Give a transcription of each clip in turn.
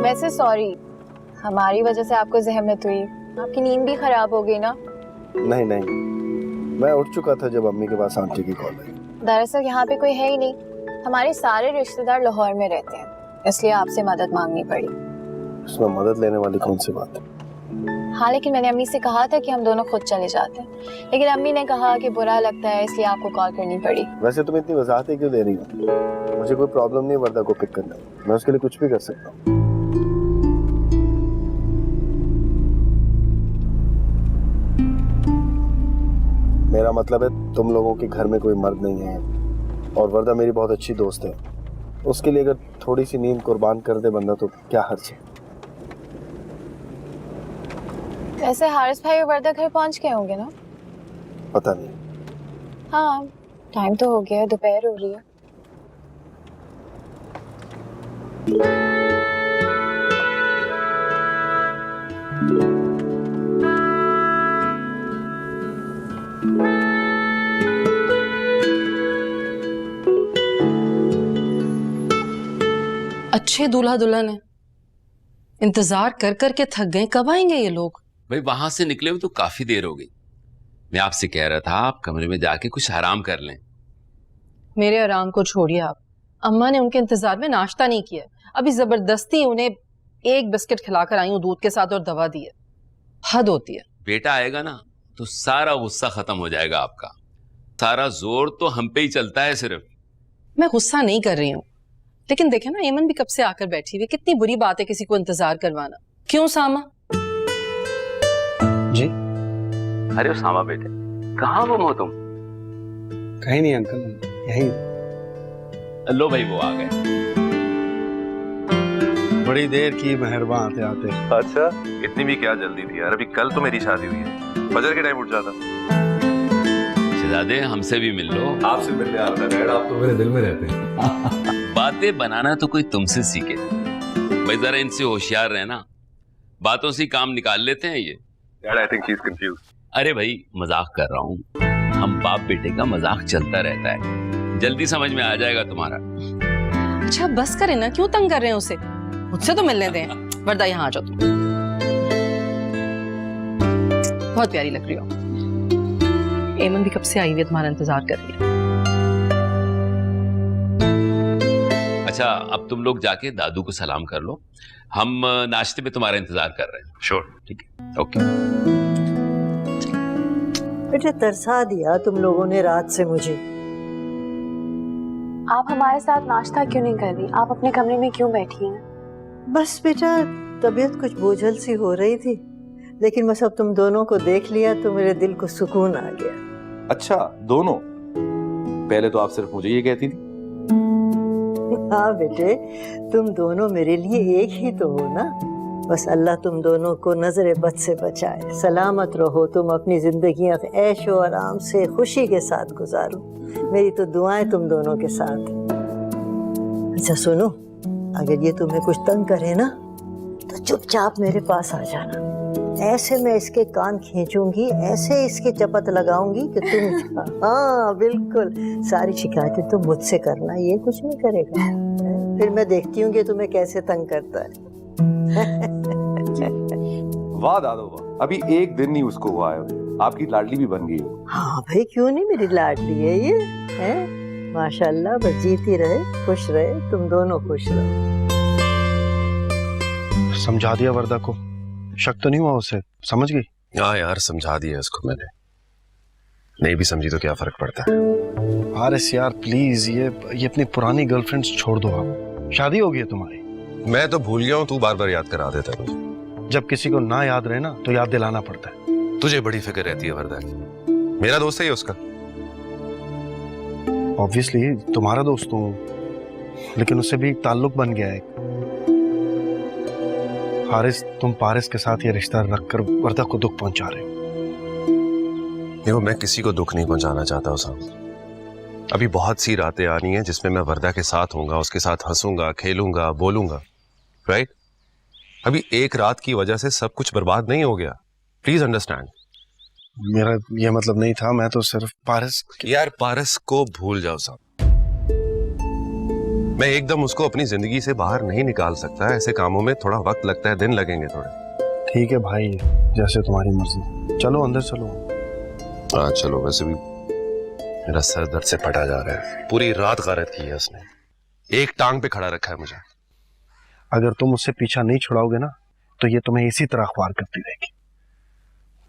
वैसे सॉरी, हमारी वजह से आपको ज़हमत हुई, आपकी नींद भी खराब हो गई ना। नहीं नहीं, मैं उठ चुका था जब अम्मी के पास आंटी की कॉल आई। दरअसल यहाँ पे कोई है ही नहीं, हमारे सारे रिश्तेदार लाहौर में रहते हैं, इसलिए आपसे मदद मांगनी पड़ी। इसमें मदद लेने वाली कौन सी बात है? हाँ, लेकिन मैंने अम्मी से कहा था कि हम दोनों खुद चले जाते हैं, लेकिन अम्मी ने कहा कि बुरा लगता है, इसलिए आपको कॉल करनी पड़ी। वैसे तुम इतनी वजाहतें क्यों दे रही हो? मुझे कोई प्रॉब्लम नहीं वर्दा को पिक करने में, मैं उसके लिए कुछ भी कर सकता हूँ। मेरा मतलब है तुम लोगों के घर में कोई मर्द नहीं है और वर्दा मेरी बहुत अच्छी दोस्त है, उसके लिए अगर थोड़ी सी नींद कुर्बान कर दे बंदा तो क्या हर्ज है। वैसे हारिस भाई और वर्दा घर पहुंच गए होंगे ना? पता नहीं। हाँ, टाइम तो हो गया है, दोपहर हो रही है। अच्छे दूल्हा दुल्हन है, इंतजार कर कर के थक गए, कब आएंगे ये लोग? भाई वहां से निकले हुए तो काफी देर हो गई। मैं आपसे कह रहा था आप कमरे में जाके कुछ आराम कर लें। मेरे आराम को छोड़िए आप, अम्मा ने उनके इंतजार में नाश्ता नहीं किया, अभी जबरदस्ती उन्हें एक बिस्किट खिलाकर आई हूँ दूध के साथ और दवा दी है। हद होती है। बेटा आएगा ना तो सारा गुस्सा खत्म हो जाएगा आपका, सारा जोर तो हम पे ही चलता है सिर्फ। मैं गुस्सा नहीं कर रही हूँ, लेकिन देखे ना एमन भी कब से आकर बैठी हुई, कितनी बुरी बात है किसी को इंतजार करवाना। क्यों सामा? जी? अरे उसामा बेटे, कहाँ गुम हो तुम? कहीं नहीं अंकल, यही। लो भाई वो आ गए। बड़ी देर की मेहरबान आते आते। अच्छा, इतनी भी क्या जल्दी थी यार, अभी कल तो मेरी शादी हुई है, फजर के टाइम उठ जाता। शहजादे हमसे भी मिल लो। आपसे मिलने आता है डैड, आप तो मेरे दिल में रहते हैं। बातें बनाना तो कोई तुमसे सीखे भाई, जरा इनसे होशियार रहना, बातों से काम निकाल लेते हैं ये। Dad I think she is confused. अरे भाई मजाक कर रहा हूँ, हम बाप बेटे का मजाक चलता रहता है, जल्दी समझ में आ जाएगा तुम्हारा। अच्छा बस करें ना, क्यों तंग कर रहे हैं उसे, मुझसे तो मिलने दें। वर्दा यहाँ आ जाओ तुम, बहुत प्यारी लग रही हो। एमन भी कब से आई हुई है, तुम्हारा इंतजार कर रही है। अच्छा अब तुम लोग जाके दादू को सलाम कर लो, हम नाश्ते में तुम्हारा इंतजार कर रहे हैं। श्योर। ठीक है, ओके। बेटे तरसा दिया तुम लोगों ने रात से मुझे। आप हमारे साथ नाश्ता क्यों नहीं कर रही? आप अपने कमरे में क्यों बैठी हैं? बस बेटा तबीयत कुछ बोझल सी हो रही थी, लेकिन बस अब तुम दोनों को देख लिया तो मेरे दिल को सुकून आ गया। अच्छा दोनों? पहले तो आप सिर्फ मुझे ये कहती थी। हाँ बेटे, तुम दोनों मेरे लिए एक ही तो हो ना। बस अल्लाह तुम दोनों को नजर बद से बचाए, सलामत रहो, तुम अपनी जिंदगियां ऐश और आराम से खुशी के साथ गुजारो। मेरी तो दुआएं तुम दोनों के साथ। अच्छा सुनो, अगर ये तुम्हें कुछ तंग करे ना तो चुपचाप मेरे पास आ जाना। ऐसे मैं इसके कान खींचूंगी, ऐसे इसके चपत लगाऊंगी कि तुम हाँ बिल्कुल सारी शिकायतें तुम मुझसे करना, ये कुछ नहीं करेगा। फिर मैं देखती हूँ कि तुम्हें कैसे तंग करता है। वाह दादो वाह, अभी एक दिन नहीं उसको हुआ है, आपकी लाडली भी बन गई हो। हाँ भाई क्यों नहीं, मेरी लाडली है ये, है माशाल्लाह। बस जीती रहे, खुश रहे, तुम दोनों खुश रहो। समझा दिया वर्दा को, शक तो नहीं हुआ उसे, समझ गई? हाँ यार समझा दिया इसको मैंने, नहीं भी समझी तो क्या फर्क पड़ता है। हारिस यार प्लीज, ये अपनी पुरानी गर्लफ्रेंड्स छोड़ दो, आप शादी हो गई है तुम्हारी। मैं तो भूल गया हूँ, तू बार बार याद करा देता है मुझे। जब किसी को ना याद रहे ना तो याद दिलाना पड़ता है। तुझे बड़ी फिक्र रहती है वर्दा की, मेरा दोस्त है ये उसका। ऑब्वियसली तुम्हारा दोस्त हूँ, लेकिन उससे भी एक ताल्लुक बन गया है। हारिस तुम पारिस के साथ ये रिश्ता रखकर वर्दा को दुख पहुंचा रहे हो। देखो मैं किसी को दुख नहीं पहुंचाना चाहता उसाम, अभी बहुत सी रातें आनी है जिसमें मैं वर्दा के साथ होऊंगा, उसके साथ हंसूंगा, खेलूंगा, बोलूंगा, राइट? अभी एक रात की वजह से सब कुछ बर्बाद नहीं हो गया, प्लीज अंडरस्टैंड। मेरा ये मतलब नहीं था, मैं तो सिर्फ पारिस यार पारस को भूल जाओ साहब, मैं एकदम उसको अपनी जिंदगी से बाहर नहीं निकाल सकता। ऐसे कामों में थोड़ा वक्त लगता है, दिन लगेंगे थोड़े। ठीक है भाई, जैसे तुम्हारी मर्जी। चलो अंदर चलो। हाँ चलो। वैसे भी मेरा सर दर्द से फटा जा रहा है। पूरी रात गारत की है उसने, एक टांग पे खड़ा रखा है मुझे। अगर तुम उससे पीछा नहीं छुड़ाओगे ना तो ये तुम्हें इसी तरह ख्वार करती रहेगी।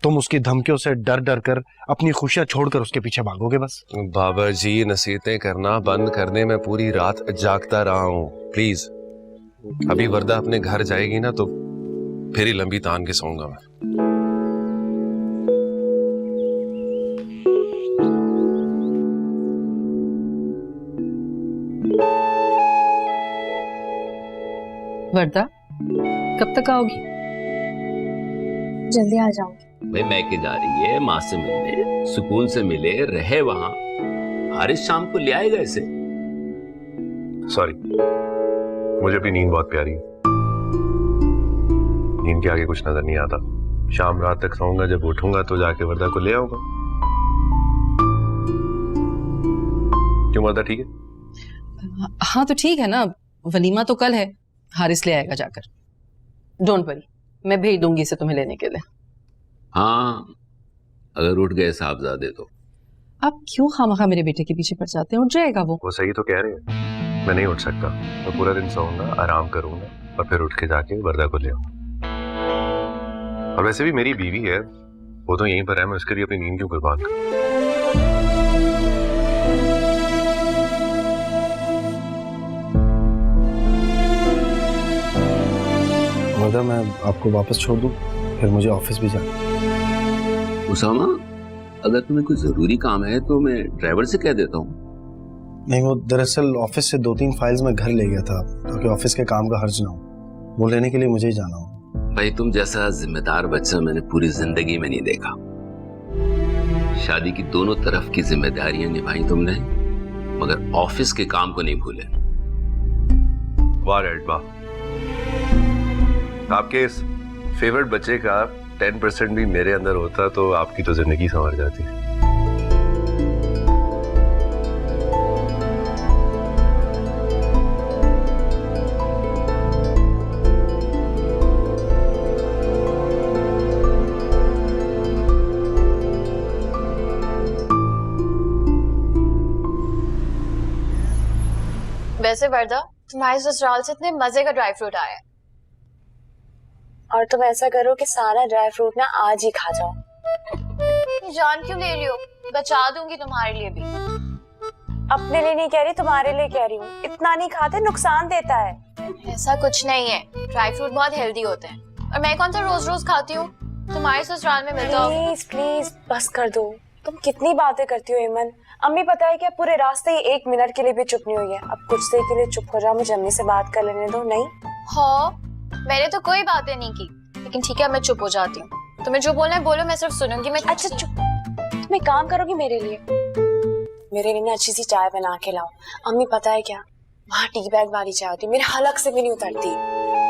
तुम उसकी धमकियों से डर डर कर अपनी खुशियां छोड़कर उसके पीछे भागोगे बस। बाबा जी, नसीहतें करना बंद करने में पूरी रात जागता रहा हूँ। प्लीज, अभी वर्दा अपने घर जाएगी ना तो फिर ही लंबी तान के सोऊंगा मैं। वर्दा, कब तक आओगी? जल्दी आ जाऊंगी। भाई मैके जा रही है माँ से मिलने, सुकून से मिले, रहे वहां। हारिस शाम को ले आएगा इसे। सॉरी, मुझे भी नींद बहुत प्यारी है। नींद के आगे कुछ नजर नहीं आता। शाम रात तक सोऊंगा, जब उठूंगा तो जाके वर्दा को ले आऊंगा। क्यों वर्दा, ठीक है? हाँ तो ठीक है ना, वलीमा तो कल है, हारिस ले आएगा जाकर। डोंट वरी, मैं भेज दूंगी इसे तुम्हें लेने के लिए। हाँ, अगर उठ गए साहबजादे तो। आप क्यों खामखा मेरे बेटे के पीछे पड़ जाते हैं? उठ जाएगा वो सही तो कह रहे हैं। मैं नहीं उठ सकता। मैं पूरा दिन सोऊंगा, आराम करूंगा और फिर उठ के जाके वर्दा को ले आऊंगा। और वैसे भी मेरी बीवी है, वो तो यहीं पर है, मैं उसके लिए अपनी नींद क्यों कुर्बान करूं? वर्दा, मैं आपको वापस छोड़ दूं, फिर मुझे ऑफिस भी जाना है। उसामा, अगर तुम्हें कोई जरूरी काम है तो मैं ड्राइवर से कह देता हूँ। नहीं, वो दरअसल ऑफिस से 2-3 फाइल्स में घर ले गया था ताकि ऑफिस के काम का हर्ज ना हो। वो लेने के लिए मुझे ही जाना हो। भाई, तुम जैसा जिम्मेदार बच्चा मैंने पूरी जिंदगी में नहीं देखा। शादी की दोनों तरफ की जिम्मेदारियां निभाई तुमने, मगर ऑफिस के काम को नहीं भूले। वाह डैड वाह, आपके इस फेवरेट बच्चे का 10% भी मेरे अंदर होता तो आपकी तो जिंदगी संवर जाती। वैसे वर्दा, तुम्हारे ससुराल से इतने मजे का ड्राई फ्रूट आया है, और तुम ऐसा करो कि सारा ड्राई फ्रूट ना आज ही खा जाओ। जान क्यों ले रही हो? बचा दूंगी तुम्हारे लिए भी। अपने लिए नहीं कह रही, तुम्हारे लिए कह रही हूँ। इतना नहीं खाते, नुकसान देता है। ऐसा कुछ नहीं है, ड्राई फ्रूट बहुत हेल्दी होते हैं, और मैं कौन सा रोज रोज खाती हूँ? तुम्हारे ससुराल में मिलता होगा। प्लीज प्लीज बस कर दो। तुम कितनी बातें करती हो ईमन। अम्मी पता है क्या, पूरे रास्ते ही 1 मिनट के लिए भी चुप नहीं हुई है। अब कुछ देर के लिए चुप हो जाओ, मुझे अम्मी से बात कर लेने दो। नहीं हाँ, मैंने तो कोई बातें नहीं की, लेकिन ठीक है मैं चुप हो जाती हूँ। तुम्हें जो बोलना है बोलो, मैं सिर्फ सुनूंगी। मैं अच्छा चुप। तुम एक काम करोगी मेरे लिए ना अच्छी सी चाय बना के लाओ। अम्मी पता है क्या, वहाँ टी बैग वाली चाय होती, मेरे हलक से भी नहीं उतरती।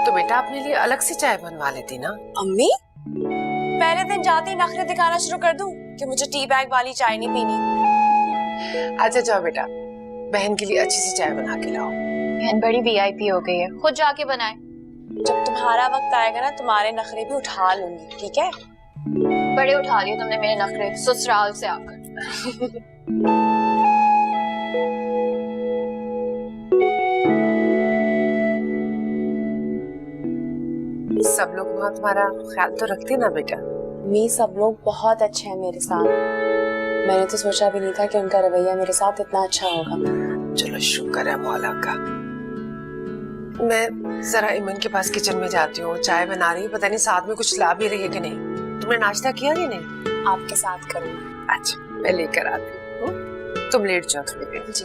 तो बेटा अपने लिए अलग से चाय बनवा लेती ना। अम्मी, पहले दिन जाते ही नखरे दिखाना शुरू कर दूं कि मुझे टी बैग वाली चाय नहीं पीनी। अच्छा जाओ बेटा, बहन के लिए अच्छी सी चाय बना के लाओ। बहन बड़ी VIP हो गई है, खुद जाके बनाए। जब तुम्हारा वक्त आएगा ना, तुम्हारे नखरे भी उठा लूंगी, ठीक है? बड़े उठा लिए तुमने मेरे नखरे ससुराल से आकर। सब लोग वहाँ तुम्हारा ख्याल तो रखते ना बेटा। मी सब लोग बहुत अच्छे हैं मेरे साथ। मैंने तो सोचा भी नहीं था कि उनका रवैया मेरे साथ इतना अच्छा होगा। चलो शुक्र है मौला का। मैं जरा इमन के पास किचन में जाती हूँ, चाय बना रही है, पता नहीं साथ में कुछ ला भी रही है कि नहीं। तुमने नाश्ता किया कि नहीं? आपके साथ करूँगी। अच्छा, मैं लेकर आती हूँ, तुम लेट जाओ थोड़ी देर। जी।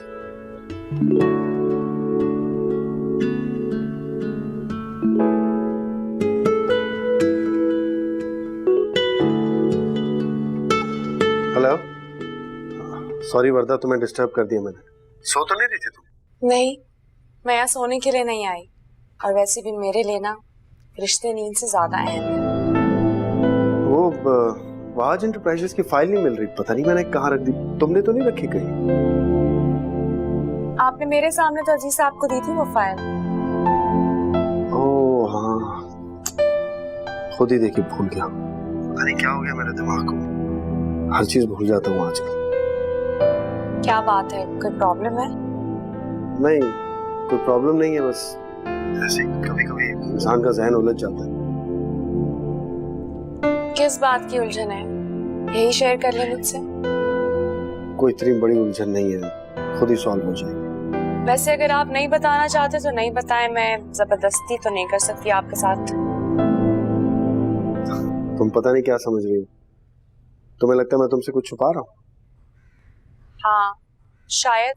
हेलो, सॉरी वर्दा, तुम्हें डिस्टर्ब कर दिया मैंने। सो तो नहीं रही थी तुम? नहीं, मैं यहाँ सोने के लिए नहीं आई, और वैसे भी मेरे लिए ना रिश्ते नींद से ज्यादा अहम है। वो वाज एंटरप्राइजेस की फाइल नहीं मिल रही, पता नहीं मैंने कहाँ रख दी। तुमने तो नहीं रखी कहीं? आप आपने मेरे सामने तो अजीज साहब को दी थी वो फाइल। ओह हाँ, खुद ही देखी भूल गया। पता नहीं क्या हो गया मेरे दिमाग को, हर चीज भूल जाता हूँ आजकल। क्या बात है, कोई प्रॉब्लम है? नहीं, कोई प्रॉब्लम नहीं है, बस ऐसे कभी कभी इंसान का जहन उलझ जाता है। किस बात की उलझन है, यही शेयर कर ले मुझसे। कोई इतनी बड़ी उलझन नहीं है, खुद ही सॉल्व हो जाएगी। वैसे अगर आप नहीं बताना चाहते तो नहीं बताएं, मैं जबरदस्ती तो नहीं कर सकती आपके साथ। तुम पता नहीं क्या समझ रही हो, तुम्हें लगता है मैं तुमसे कुछ छुपा रहा हूँ? हाँ शायद।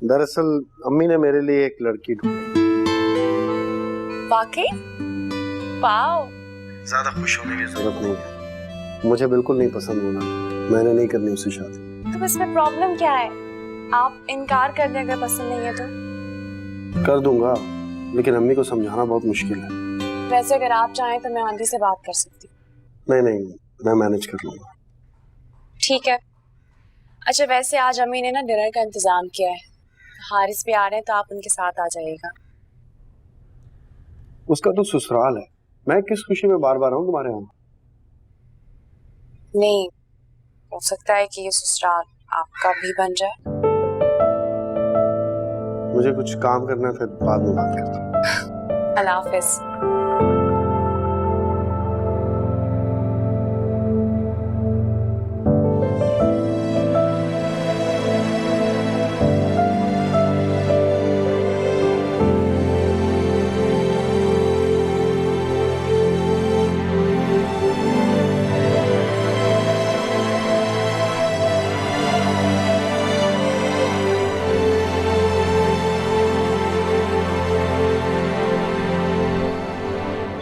दरअसल अम्मी ने मेरे लिए एक लड़की ढूंढी। वाकई? वाओ। ज्यादा खुश होने की जरूरत नहीं है, मुझे बिल्कुल नहीं पसंद होना, मैंने नहीं करनी उससे शादी। तो इसमें प्रॉब्लम क्या है? आप इनकार कर दें अगर पसंद नहीं है तो। कर दूंगा, लेकिन अम्मी को समझाना बहुत मुश्किल है। वैसे अगर आप चाहें तो मैं आंटी से बात कर सकती हूँ। नहीं नहीं, मैं मैनेज कर लूंगा। ठीक है। अच्छा वैसे आज अम्मी ने ना डिनर का इंतजाम किया है, हारिस भी आ रहे हैं तो आप उनके साथ आ जाइएगा। उसका तो ससुराल है, मैं किस खुशी में बार बार आऊं तुम्हारे यहाँ? नहीं, हो सकता है कि ये ससुराल आपका भी बन जाए। मुझे कुछ काम करना है, फिर बाद में बात करता हूँ। अल्लाह हाफिज।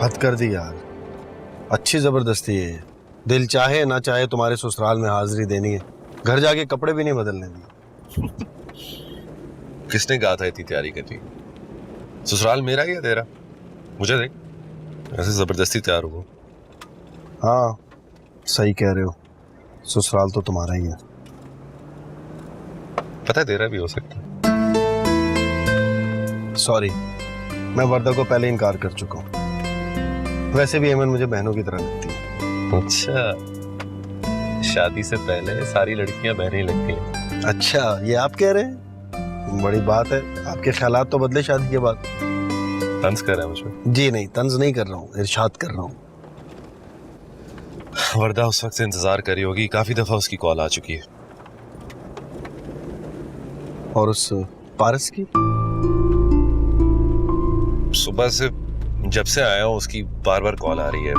हद कर दी यार, अच्छी जबरदस्ती है। दिल चाहे ना चाहे तुम्हारे ससुराल में हाजिरी देनी है, घर जाके कपड़े भी नहीं बदलने दिए। किसने कहा था इतनी तैयारी करनी? ससुराल मेरा ही है तेरा? मुझे देख, ऐसे जबरदस्ती तैयार हो। हाँ सही कह रहे हो, ससुराल तो तुम्हारा ही है। पता है तेरा भी हो सकता है। सॉरी, मैं वर्दा को पहले इनकार कर चुका हूँ। वैसे भी एमन मुझे बहनों की तरह लगती है। अच्छा, शादी से पहले सारी लड़कियां बहनें लगती हैं। अच्छा ये आप कह रहे हैं? बड़ी बात है, आपके ख्यालात तो बदले शादी के बाद। तंज कर रहा है मुझमें? जी नहीं, तंज नहीं कर रहा हूँ, इरशाद कर रहा हूँ। वर्दा उस वक्त से इंतजार करी होगी, काफी दफा उसकी कॉल आ चुकी है। और उस पारस की? सुबह से जब से आया हूँ उसकी बार बार कॉल आ रही है।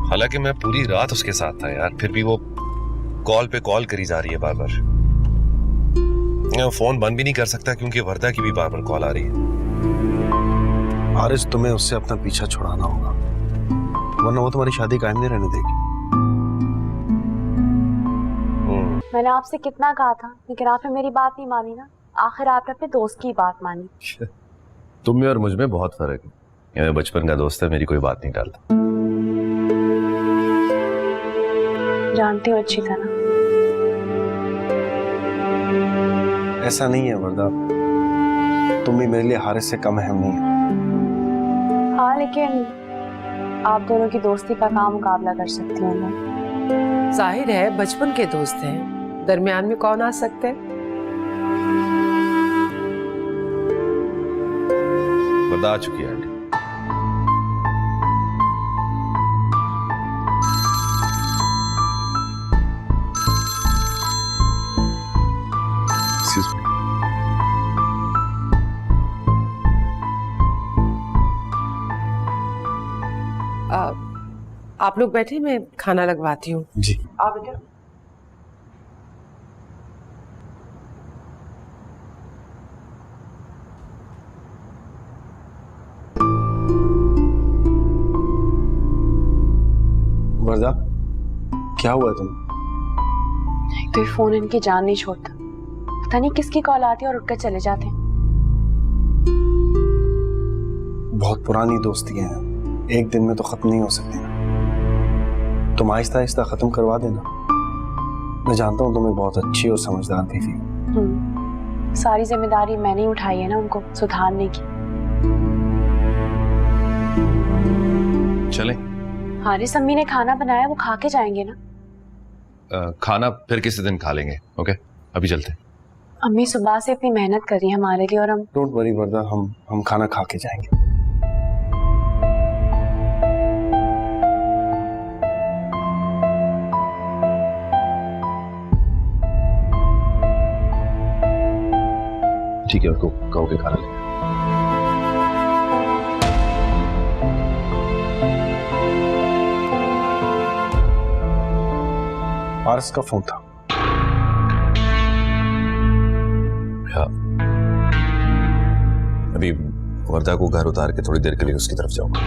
हालांकि मैं पूरी रात उसके साथ था यार, फिर भी वो कॉल पे कॉल करी जा रही है बार बार। मैं फोन बंद भी नहीं कर सकता क्योंकि वर्दा की भी बार बार कॉल आ रही है। हारिस, तुम्हें उससे अपना पीछा छुड़ाना होगा, वरना वो तुम्हारी शादी कायम नहीं रहने देगी। मैंने आपसे कितना कहा था, लेकिन आपने मेरी बात नहीं मानी ना। आखिर आपने अपने दोस्त की बात मानी। तुम में और मुझ में बहुत फर्क है। ये बचपन का दोस्त है, मेरी कोई बात नहीं टालता। जानती हो अच्छी तरह। ऐसा नहीं है वर्दा, तुम भी मेरे लिए हारिस से कम अहम नहीं है। हाँ लेकिन आप दोनों की दोस्ती का काम मुकाबला कर सकती हूँ मैं। जाहिर है बचपन के दोस्त हैं, दरमियान में कौन आ सकते हैं? वर्दा आ चुकी है आंटी। Excuse me. आप लोग बैठे, मैं खाना लगवाती हूँ। जी। आप बेटा। वर्दा, क्या हुआ तुम? तो ये फोन इनकी जान नहीं छोड़ता, पता नहीं किसकी कॉल आती है और उठकर चले जाते हैं। बहुत पुरानी दोस्ती है, एक दिन में तो खत्म नहीं हो सकती ना। तुम आहिस्ता आहिस्ता खत्म करवा देना। मैं जानता हूँ तुम एक बहुत अच्छी और समझदार बीवी हो। सारी जिम्मेदारी मैंने ही उठाई है ना उनको सुधारने की। चले? हारिस, अम्मी ने खाना बनाया, वो खा के जाएंगे ना? खाना फिर किसी दिन खा लेंगे। ओके, अभी चलते हैं। अम्मी सुबह से इतनी मेहनत कर रही है हमारे लिए, और हम डोंट वरी वर्दा, हम खाना खा के जाएंगे। ठीक है, उसको कहो के खाना ले। पारस का फोन था। अभी वर्दा को घर उतार के थोड़ी देर के लिए उसकी तरफ जाऊंगा।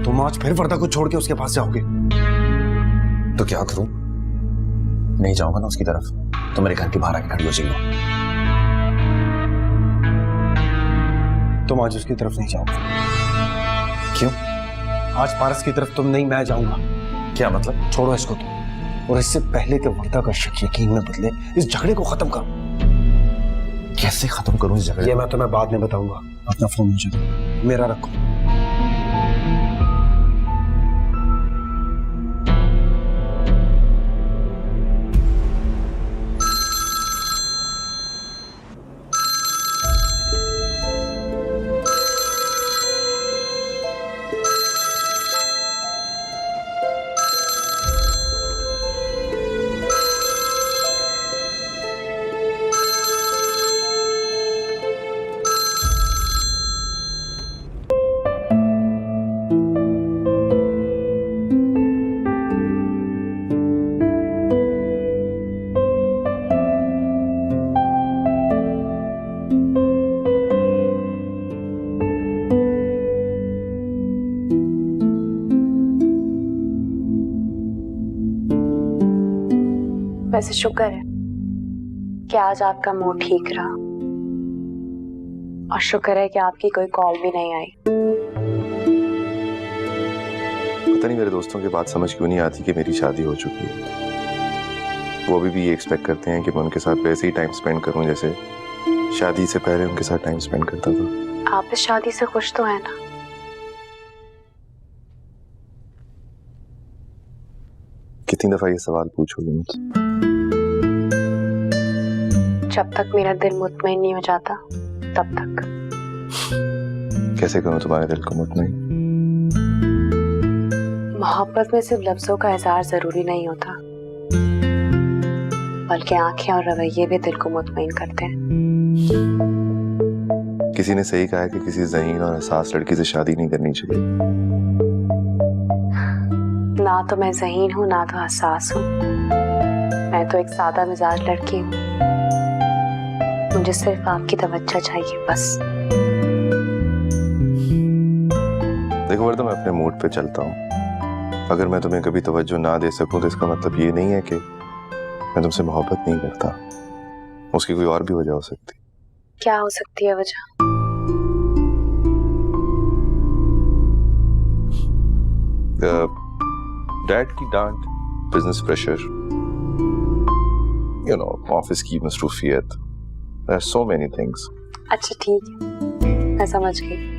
तुम आज फिर वर्दा को छोड़ के उसके पास जाओगे? तो क्या करूं? नहीं जाऊंगा ना उसकी तरफ तो मेरे घर के बाहर आके खड़ी हो जाएगी। तुम आज उसकी तरफ नहीं जाओगे। क्यों? आज पारस की तरफ तुम नहीं, मैं जाऊंगा। क्या मतलब? छोड़ो इसको तुम, और इससे पहले कि वर्दा का शक यकीन में बदले, इस झगड़े को खत्म करो। कैसे खत्म करूं इस झगड़े? ये मैं तुम्हें बाद में बताऊंगा। अपना फोन मुझे दो, मेरा रखो। वैसे शुक्र है कि आज आपका मूड ठीक रहा, और शुक्र है कि आपकी कोई कॉल भी नहीं आई। पता नहीं मेरे दोस्तों की बात समझ क्यों नहीं आती कि मेरी शादी हो चुकी है। वो अभी भी ये एक्सपेक्ट करते हैं कि मैं उनके साथ वैसे ही टाइम स्पेंड करूं जैसे शादी से पहले उनके साथ टाइम स्पेंड करता था। आप इस शादी से खुश तो हैं ना? कितनी दफा ये सवाल पूछोगे मुझसे? जब तक मेरा दिल मुतमईन नहीं हो जाता तब तक। कैसे करूं तुम्हारे दिल को मुतमईन? मोहब्बत में सिर्फ लफ्जों का इजहार जरूरी नहीं होता, बल्कि आंखें और रवैये भी दिल को मुतमईन करते हैं। किसी ने सही कहा है कि किसी ज़हीन और हसास लड़की से शादी नहीं करनी चाहिए। ना तो मैं ज़हीन हूँ ना तो हसास हूँ, मैं तो एक सादा मिजाज लड़की हूँ। मुझे सिर्फ आपकी तवज्जो चाहिए बस। देखो वर्दा, मैं अपने मूड पे चलता हूँ। अगर मैं तुम्हें कभी तवज्जो ना दे सकूं तो इसका मतलब ये नहीं है कि मैं तुमसे मोहब्बत नहीं करता। उसकी कोई और भी वजह हो सकती। क्या हो सकती है वजह? डैड की डांट, business pressure, you know, office की मसरूफियत, there are so many things. अच्छा ठीक है, मैं समझ गई।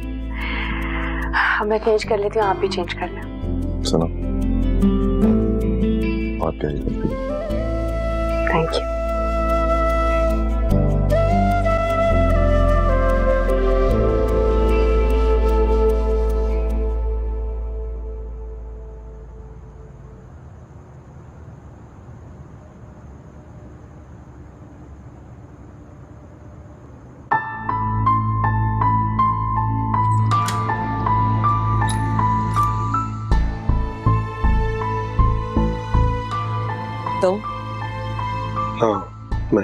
मैं चेंज कर लेती हूँ, आप भी चेंज कर लें। सुनो, बहुत प्यारी लड़की। Thank you. तुम? हाँ, मैं।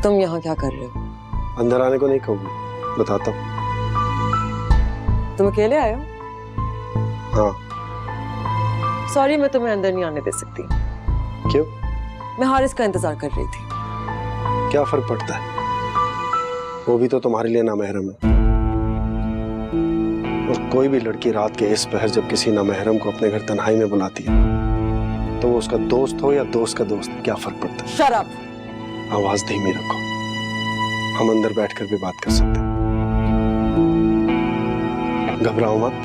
तुम यहाँ क्या कर रहे हो? अंदर आने को नहीं कहूँगी, बताता हूँ। तुम अकेले आए हो? हाँ। सॉरी, मैं तुम्हें अंदर नहीं आने दे सकती। क्यों? मैं हारिस का इंतजार कर रही थी। क्या फर्क पड़ता है, वो भी तो तुम्हारे लिए नामहरम है। और कोई भी लड़की रात के इस पहर जब किसी नामहरम को अपने घर तन्हाई में बुलाती है तो वो उसका दोस्त हो या दोस्त का दोस्त, क्या फर्क पड़ता है? Shut up. आवाज धीमी रखो, हम अंदर बैठकर भी बात कर सकते हैं। घबराओ मत,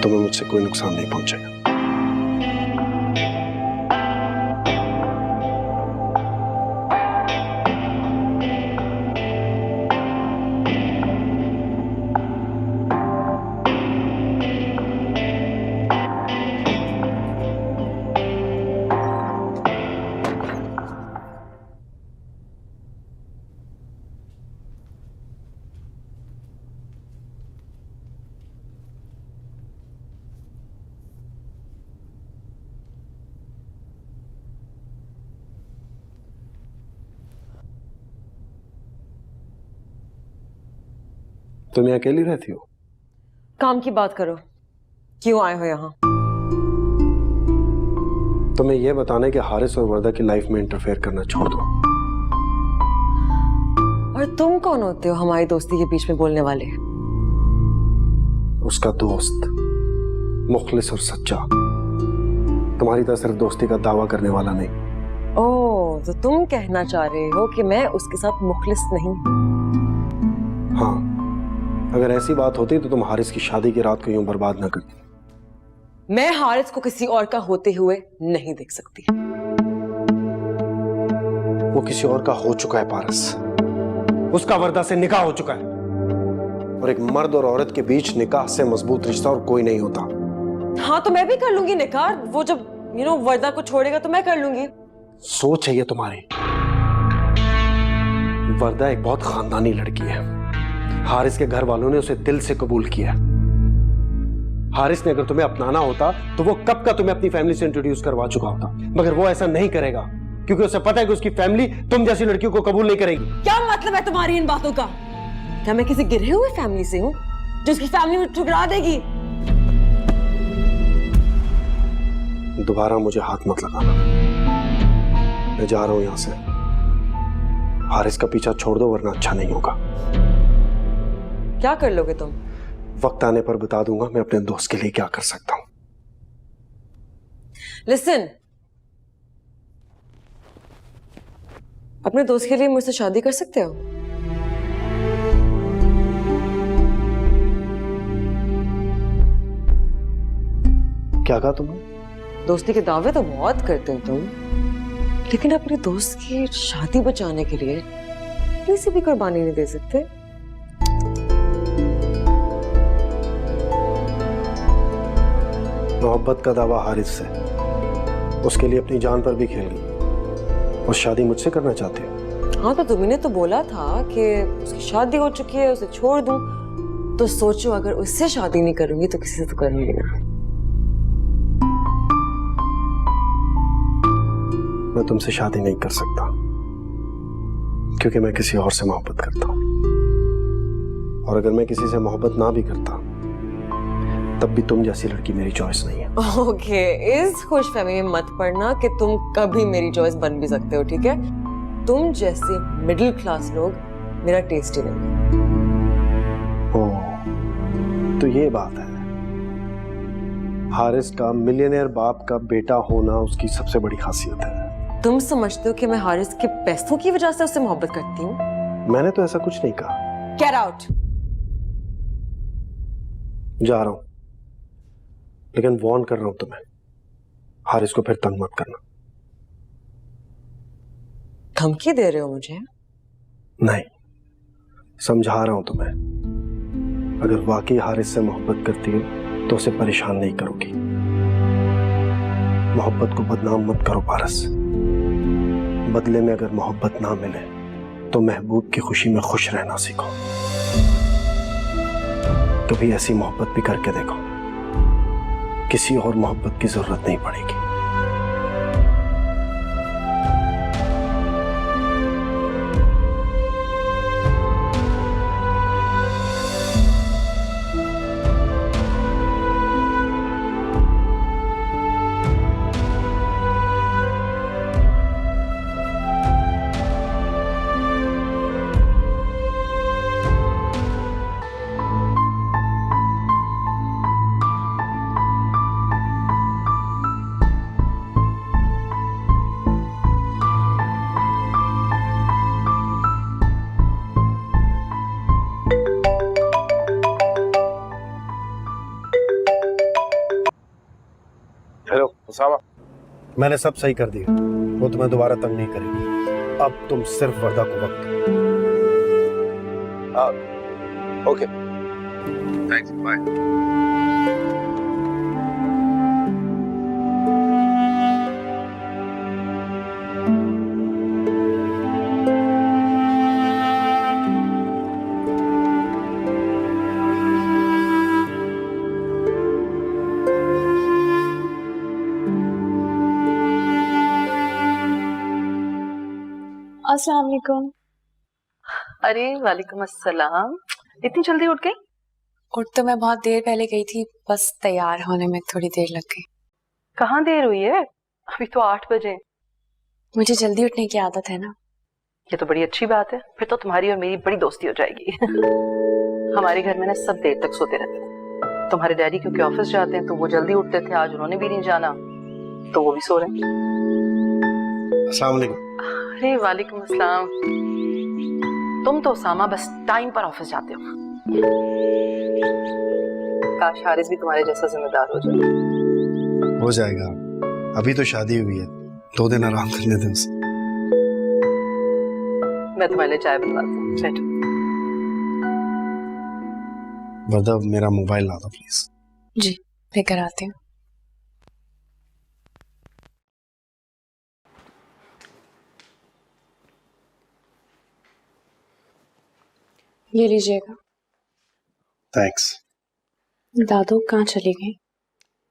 तुम्हें मुझसे कोई नुकसान नहीं पहुंचेगा। तुम यहाँ अकेली रहती हो? काम की बात करो, क्यों आए हो यहाँ? तुम्हें यह बताना है कि हारिस और वर्दा की लाइफ में इंटरफेयर करना छोड़ दो। और तुम कौन होते हो हमारी दोस्ती के बीच में बोलने वाले? उसका दोस्त, मुखलिस और सच्चा, तुम्हारी तरह सिर्फ दोस्ती का दावा करने वाला नहीं। ओह, तो तुम कहना चाह रहे हो कि मैं उसके साथ मुखलिस नहीं? हाँ, अगर ऐसी बात होती तो तुम हारिस की शादी की रात को यूं बर्बाद ना करती। मैं हारिस को किसी और का होते हुए नहीं देख सकती। वो किसी और का हो चुका है पारस, उसका वर्दा से निकाह हो चुका है, और एक मर्द और औरत के बीच निकाह से मजबूत रिश्ता और कोई नहीं होता। हाँ, तो मैं भी कर लूंगी निकाह। वो जब वर्दा को छोड़ेगा तो मैं कर लूंगी। सोच है ये तुम्हारी। वर्दा एक बहुत खानदानी लड़की है, हारिस के घर वालों ने उसे दिल से कबूल किया। हारिस ने अगर तुम्हें अपनाना होता तो वो कब का तुम्हें अपनी फैमिली से इंट्रोड्यूस करवा चुका होता, मगर वो ऐसा नहीं करेगा क्योंकि उसे पता है कि उसकी फैमिली तुम जैसी लड़कियों को कबूल नहीं करेगी। क्या मतलब है तुम्हारी इन बातों का? क्या मैं किसी गिरे हुए फैमिली से हूँ जो उसकी फैमिली में ठुकरा देगी? दोबारा मुझे हाथ मत लगाना, मैं जा रहा हूं यहां से। हारिस का पीछा छोड़ दो वरना अच्छा नहीं होगा। क्या कर लोगे तुम? वक्त आने पर बता दूंगा मैं अपने दोस्त के लिए क्या कर सकता हूं। लिसन, अपने दोस्त के लिए मुझसे शादी कर सकते हो? क्या कहा तुमने? दोस्ती के दावे तो बहुत करते हो तुम, लेकिन अपने दोस्त की शादी बचाने के लिए किसी भी कुर्बानी नहीं दे सकते। मोहब्बत का दावा हारिस से, उसके लिए अपनी जान पर भी खेल गई और शादी मुझसे करना चाहते हो? हाँ, तो तुमने तो बोला था कि उसकी शादी हो चुकी है, उसे छोड़ दूं। तो सोचो, अगर उससे शादी नहीं करूंगी तो किसी से तो करूंगी ना। मैं तुमसे शादी नहीं कर सकता क्योंकि मैं किसी और से मोहब्बत करता हूं, और अगर मैं किसी से मोहब्बत ना भी करता तब भी तुम जैसी लड़की मेरी चॉइस नहीं है। ओके, इस खुशफहमी में मत पड़ना कि तुम कभी मेरी चॉइस बन भी सकते हो, ठीक है? तुम जैसे मिडिल क्लास लोग मेरा टेस्ट ही नहीं। ओह, तो ये बात है। हारिस का मिलियनेयर बाप का बेटा होना उसकी सबसे बड़ी खासियत है। तुम समझते हो कि मैं हारिस के पैसों की वजह से उससे मोहब्बत करती हूँ? मैंने तो ऐसा कुछ नहीं कहा। Get out. जा रहा हूं, लेकिन वार्न कर रहा हूं तुम्हें, हारिस को फिर तंग मत करना। धमकी दे रहे हो मुझे? नहीं, समझा रहा हूं तुम्हें। अगर वाकई हारिस से मोहब्बत करती हो तो उसे परेशान नहीं करोगी। मोहब्बत को बदनाम मत करो पारस। बदले में अगर मोहब्बत ना मिले तो महबूब की खुशी में खुश रहना सीखो। कभी ऐसी मोहब्बत भी करके देखो, किसी और मोहब्बत की जरूरत नहीं पड़ेगी। उसामा, मैंने सब सही कर दिया, वो तुम्हें दोबारा तंग नहीं करेगी। अब तुम सिर्फ वर्दा को वक्त दो। Okay, thanks, bye. अस्सलाम वालेकुम। अरे वालेकुम अस्सलाम, इतनी जल्दी उठ गई? उठ तो मैं बहुत देर पहले गई थी, बस तैयार होने में थोड़ी देर लग गई। कहाँ देर हुई है? अभी तो 8 बजे। मुझे जल्दी उठने की आदत है ना। ये तो बड़ी अच्छी बात है, फिर तो तुम्हारी और मेरी बड़ी दोस्ती हो जाएगी। हमारे घर में ना सब देर तक सोते रहते हैं। तुम्हारे डैडी क्योंकि ऑफिस जाते हैं तो वो जल्दी उठते थे, आज उन्होंने भी नहीं जाना तो वो भी सो रहे हैं। अस्सलाम वालेकुम। अरे वालेकुम अस्सलाम। तुम तो उसामा बस टाइम पर ऑफिस जाते हो। काश हारिस भी तुम्हारे जैसा जिम्मेदार हो जाए। हो जाएगा, अभी तो शादी हुई है, 2 दिन आराम करने दे उसे। मैं तुम्हारे लिए चाय बनवाती हूँ, बैठो। वर्दा, मेरा मोबाइल ला दो प्लीज। जी, लेकर आती हूँ। ये लीजिएगा। थैंक्स। दादू कहाँ चली गई?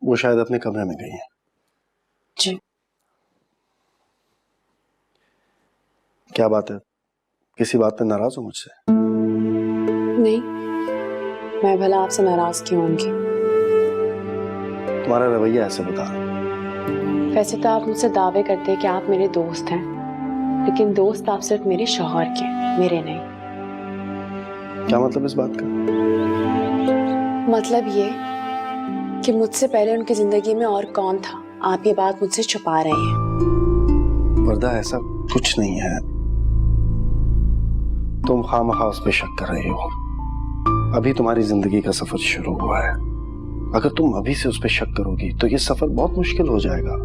वो शायद अपने कमरे में गई है। जी। क्या बात है, किसी बात पे नाराज हो मुझसे? नहीं, मैं भला आपसे नाराज क्यों होंगी? तुम्हारा रवैया ऐसे बता। वैसे तो आप मुझसे दावे करते हैं कि आप मेरे दोस्त हैं, लेकिन दोस्त आप सिर्फ मेरे शौहर के, मेरे नहीं। क्या मतलब इस बात का? मतलब ये कि मुझसे पहले उनकी जिंदगी में और कौन था, आप ये बात मुझसे छुपा रहे हैं। वर्दा, ऐसा कुछ नहीं है, तुम खामखा उस पे शक कर रही हो। अभी तुम्हारी जिंदगी का सफर शुरू हुआ है, अगर तुम अभी से उस पे शक करोगी तो ये सफर बहुत मुश्किल हो जाएगा।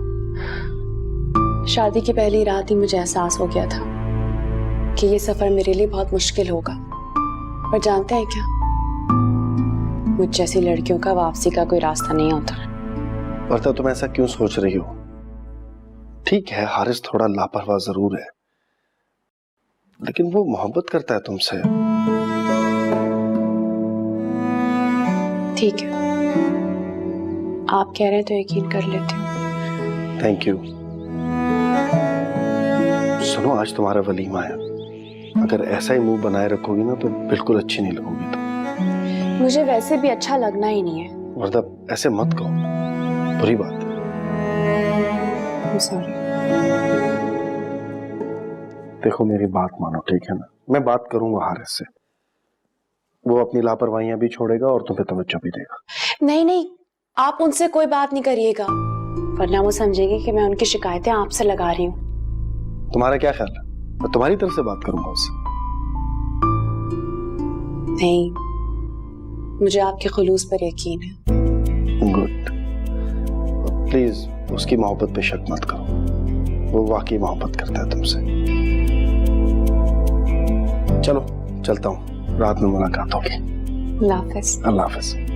शादी की पहली रात ही मुझे एहसास हो गया था कि ये सफर मेरे लिए बहुत मुश्किल होगा। पर जानते हैं क्या, मुझ जैसी लड़कियों का वापसी का कोई रास्ता नहीं होता। वर्दा, तुम ऐसा क्यों सोच रही हो? ठीक है, हारिस थोड़ा लापरवाह जरूर है, लेकिन वो मोहब्बत करता है तुमसे। ठीक है, आप कह रहे हैं तो यकीन कर लेती हूँ। Thank you. सुनो, आज तुम्हारा वलीमा है, अगर ऐसा ही मुंह बनाए रखोगी ना तो बिल्कुल अच्छी नहीं लगोगी तुम। मुझे वैसे भी अच्छा लगना ही नहीं है। वर्दा, ऐसे मत कहो, बुरी बात है। सॉरी। देखो, मेरी बात मानो, ठीक है ना? मैं बात करूंगा हारिस से, वो अपनी लापरवाहियां भी छोड़ेगा और तुम्हें तवज्जो भी देगा। नहीं नहीं, आप उनसे कोई बात नहीं करिएगा, वरना वो समझेगी कि मैं उनकी शिकायतें आपसे लगा रही हूँ। तुम्हारा क्या ख्याल है, मैं तुम्हारी तरफ से बात करूंगा उससे? नहीं, मुझे आपके खुलूस पर यकीन है। गुड। प्लीज उसकी मोहब्बत पे शक मत करो, वो वाकई मोहब्बत करता है तुमसे। चलो चलता हूँ, रात में मुलाकात होगी। अल्लाह हाफिज। अल्लाह हाफिज।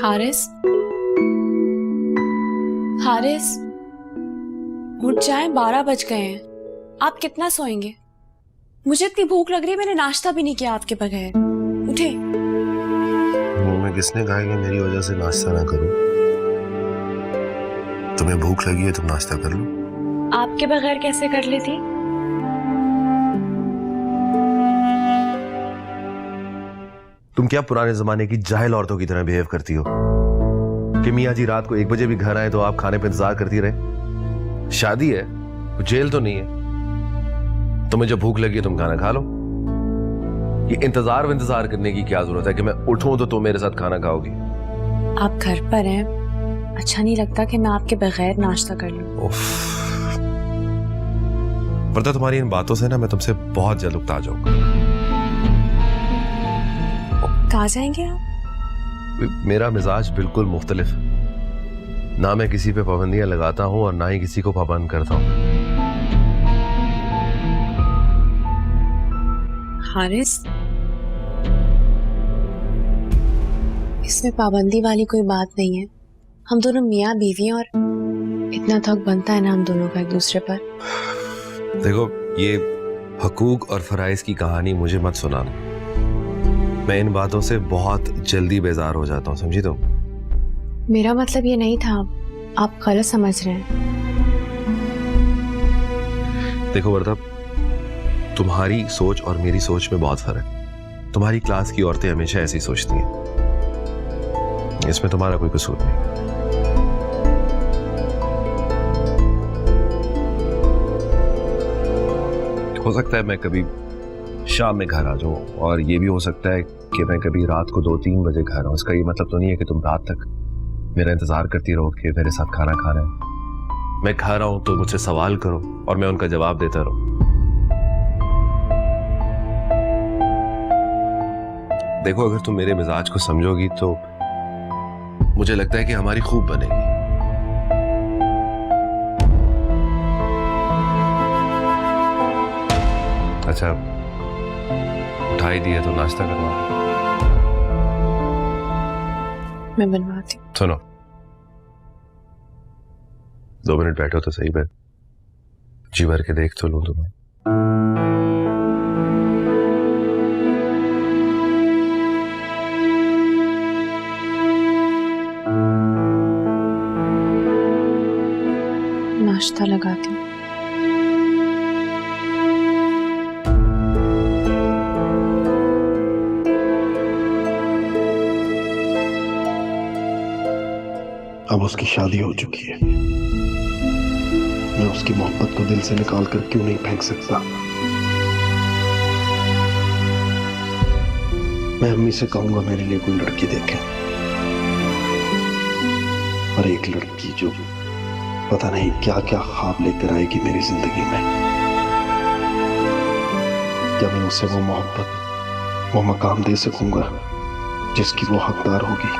हारिस, हारिस, उठ जाएं, 12 बज गए हैं। आप कितना सोएंगे? मुझे इतनी भूख लग रही है, मैंने नाश्ता भी नहीं किया आपके बगैर। उठे। मुंह में किसने कहा कि मेरी वजह से नाश्ता ना करूं? तुम्हें भूख लगी है, तुम नाश्ता कर लो। आपके बगैर कैसे कर लेती? तुम क्या पुराने जमाने की जाहिल औरतों की तरह बिहेव करती हो कि मियाँ जी रात को 1 बजे भी घर आए तो आप खाने पे इंतजार करती रहे? शादी है, जेल तो नहीं है। तुम्हें जब भूख लगी है तुम खाना खा लो। ये इंतजार करने की क्या जरूरत है कि मैं उठूं तो तुम मेरे साथ खाना खाओगी? आप घर पर हैं, अच्छा नहीं लगता कि मैं आपके बगैर नाश्ता कर लूं? पता तुम्हारी इन बातों से ना मैं तुमसे बहुत जल्द उकता जाऊंगा। कहाँ जाएंगे आप? मेरा मिजाज बिल्कुल मुख्तलिफ है। ना मैं किसी पे पाबंदियां लगाता हूं और ना ही किसी को पाबंद करता हूं। हारिस, इसमें पाबंदी वाली कोई बात नहीं है। हम दोनों मियाँ बीवी हैं और इतना थक बनता है ना हम दोनों का एक दूसरे पर। देखो, ये हकूक और फराइज की कहानी मुझे मत सुनाना। मैं इन बातों से बहुत जल्दी बेजार हो जाता हूँ, समझी तुम? मेरा मतलब ये नहीं था, आप गलत समझ रहे हैं। देखो वर्दा, तुम्हारी सोच और मेरी सोच में बहुत फर्क है। तुम्हारी क्लास की औरतें हमेशा ऐसी सोचती हैं, इसमें तुम्हारा कोई कसूर नहीं। हो सकता है मैं कभी शाम में घर आ जाऊं और ये भी हो सकता है कि मैं कभी रात को 2-3 बजे घर आऊं। इसका ये मतलब तो नहीं है कि तुम रात तक मेरा इंतजार करती रहो कि मेरे साथ खाना खाना है। मैं खा रहा हूं तो मुझसे सवाल करो और मैं उनका जवाब देता रहूं। देखो, अगर तुम मेरे मिजाज को समझोगी तो मुझे लगता है कि हमारी खूब बनेगी। अच्छा, उठाई दिया तो नाश्ता करवा। मैं बनवाती हूँ। सुनो, 2 मिनट बैठो तो सही। मैं जी भर के देख तो लूं तुम्हें। नाश्ता लगाती हूँ। अब उसकी शादी हो चुकी है। मैं उसकी मोहब्बत को दिल से निकाल कर क्यों नहीं फेंक सकता? मैं अम्मी से कहूंगा मेरे लिए कोई लड़की देखें, और एक लड़की जो पता नहीं क्या क्या ख्वाब लेकर आएगी मेरी जिंदगी में। क्या मैं उसे वो मोहब्बत, वो मकाम दे सकूंगा जिसकी वो हकदार होगी?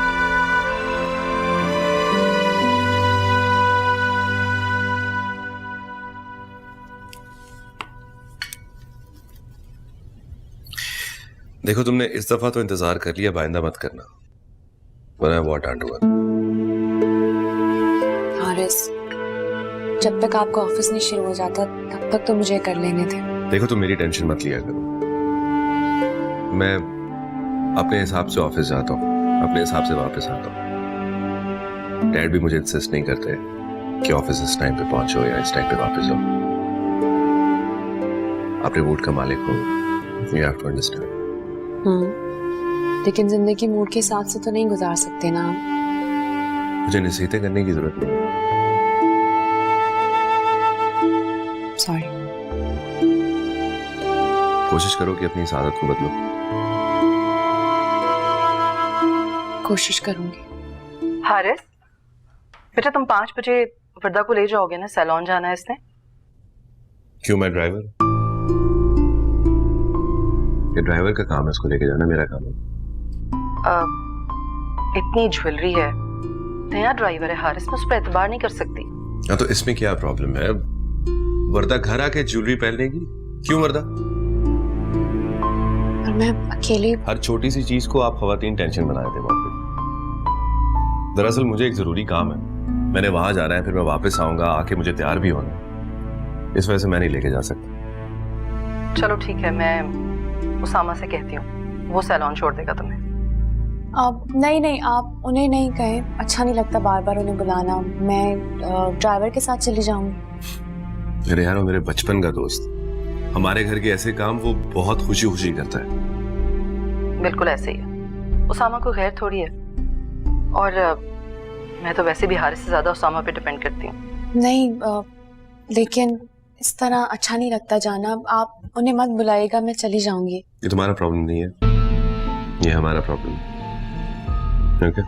देखो, तुमने इस दफा तो इंतजार कर लिया, बाइंदा मत करना वरना बहुत डांटूंगा। हारिस, जब तक आपका ऑफिस नहीं शुरू हो जाता तब तक तो मुझे कर लेने थे। देखो, तुम मेरी टेंशन मत लिया करो। मैं अपने हिसाब से ऑफिस जाता हूँ, अपने हिसाब से वापस आता हूँ। डैड भी मुझे इंसिस्ट नहीं करते कि ऑफिस इस टाइम पे पहुंचो या इस टाइम पे वापस जाओ। अपने मूड का मालिक हो, यू हैव टू अंडरस्टैंड। लेकिन जिंदगी मूड के हिसाब से तो नहीं गुजार सकते ना आप। मुझे नसीहतें करने की जरूरत नहीं। सॉरी। कोशिश करो कि अपनी इस आदत को बदलो। कोशिश करूंगी। हारिस, बेटा तुम 5 बजे वर्दा को ले जाओगे ना? सैलून जाना है इसने। क्यों, मैं ड्राइवर? ये ड्राइवर का काम है, इसको लेके जाना मेरा काम है। इतनी ज्वेलरी है, नया ड्राइवर है हारिस, मैं उस पर एतबार नहीं कर सकती। हाँ, तो इसमें क्या प्रॉब्लम है? वर्दा घर आके ज्वेलरी पहनेगी। क्यों वर्दा? और मैं अकेली। हर छोटी सी चीज को आप खवातीन टेंशन बना देते वहां पे। दरअसल मुझे एक जरूरी काम है, मैंने वहां जाना है, फिर मैं वापस आऊंगा, आके मुझे तैयार भी होना है। इस वजह से मैं नहीं लेके जा सकता। चलो ठीक है, मैं उसामा से कहती हूँ, वो सैलून छोड़ देगा तुम्हें। अब नहीं, आप उन्हें नहीं कहें, अच्छा नहीं लगता बार बार उन्हें बुलाना। मैं ड्राइवर के साथ चली जाऊंगी। अरे यार, वो मेरे बचपन का दोस्त, हमारे घर के ऐसे काम वो बहुत खुशी खुशी करता है। बिल्कुल ऐसे ही है। उसामा को गैर थोड़ी है, और मैं तो वैसे भी हारिस से ज्यादा उसामा पे डिपेंड करती हूँ। नहीं लेकिन इस तरह अच्छा नहीं लगता जाना। आप उन्हें मत बुलाइएगा, मैं चली जाऊंगी। ये तुम्हारा प्रॉब्लम नहीं है, ये हमारा प्रॉब्लम है। ओके?